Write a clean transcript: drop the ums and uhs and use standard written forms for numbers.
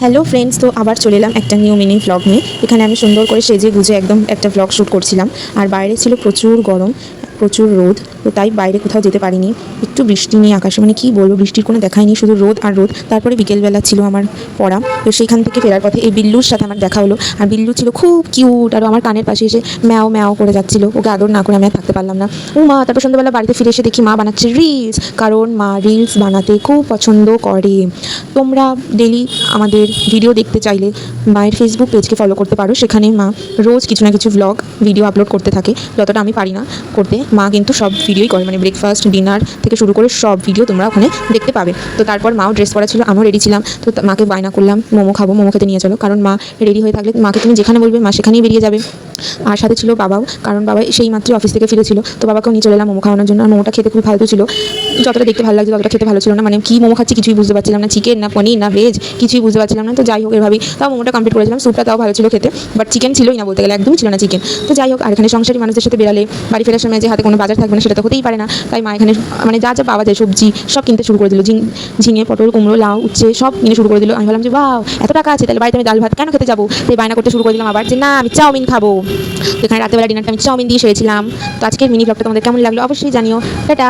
Hello friends, তো আবার চলে এলাম একটা নিউ মিনি ভ্লগ নিয়ে। এখানে আমি সুন্দর করে সেজে গুজে একদম একটা ভ্লগ শ্যুট করছিলাম। আর বাইরে ছিল প্রচুর গরম, প্রচুর রোদ, তো তাই বাইরে কোথাও যেতে পারিনি। একটু বৃষ্টি নিয়ে আকাশে, মানে কী বলবো, বৃষ্টির কোনো দেখাই নেই, শুধু রোদ আর রোদ। তারপরে বিকেলবেলা ছিল আমার পড়া, তো সেইখান থেকে ফেরার পথে এই বিল্লুর সাথে আমার দেখা হলো। আর বিল্লু ছিল খুব কিউট, আর আমার কানের পাশে এসে ম্যাও ম্যাও করে যাচ্ছিল। ওকে আদর না করে আমি আর থাকতে পারলাম না। ও মা, তারপর সন্ধ্যাবেলা বাড়িতে ফিরে এসে দেখি মা বানাচ্ছে রিলস, কারণ মা রিলস বানাতে খুব পছন্দ করে। তোমরা ডেলি আমাদের ভিডিও দেখতে চাইলে মায়ের ফেসবুক পেজকে ফলো করতে পারো। সেখানে মা রোজ কিছু না কিছু ভ্লগ ভিডিও আপলোড করতে থাকে। যতটা আমি পারি না করতে, মা কিন্তু সব ভিডিওই করে, মানে ব্রেকফাস্ট ডিনার থেকে শুরু করে সব ভিডিও তোমরা ওখানে দেখতে পাবে। তো তারপর মাও ড্রেস পরা ছিল, আমিও রেডি ছিলাম। তো মাকে বায়না করলাম মোমো খাবো, মোমো খেতে নিয়ে চলো, কারণ মা রেডি হয়ে থাকলে মাকে তুমি যেখানে বলবে মা সেখানেই বেরিয়ে যাবে। আর সাথে ছিল বাবাও, কারণ বাবা সেই মাত্র অফিস থেকে ফিরেছিল। তো বাবাকেও নিয়ে চলে এলাম মোমো খাওয়ানোর জন্য। আর মোমোটা খেতে খুব ভালো ছিল, যতটা দেখতে ভালো লাগছে ততটা খেতে ভালো ছিল না। মানে কী মোমো খাচ্ছি কিছুই বুঝতে পারছিলাম না, চিকেন না পনির না ভেজ কিছুই বুঝতে পারছিলাম না। তো যাই হোক, এভাবেই তাও মোমোটা কমপ্লিট করেছিলাম। স্যুপটা তাও ভালো ছিল খেতে, বাট চিকেন ছিলই না, বলতে গেলে একদমই ছিল না চিকেন। তো যাই হোক, আর এখানে সংসারী মানুষদের সাথে বেরালে বাড়ি ফেরার সময় যে হাতে কোনো বাজার থাকবে না সেটা তো হতেই পারে না। তাই মা এখানে মানে যা যা পাওয়া যায় সবজি সব কিনতে শুরু করে দিল। ঝিঙে, পটল, কুমড়ো, লাউ, উচ্ছে সব কিনে শুরু করে দিল। আমি ভাবলাম যে বাহ, এত টাকা আছে, তাহলে বাড়িতে আমি ডাল ভাত কেন খেতে যাবো। তাই বায়না করতে শুরু করে দিলাম আবার যে না, আমি চাউমিন খাবো। তো এখানে রাতেবেলা ডিনারটা আমি চাউমিন দিয়ে সেরেছিলাম। তো আজকের মিনি ব্লগটা তোমাদের কেমন লাগলো অবশ্যই জানিও। টাটা।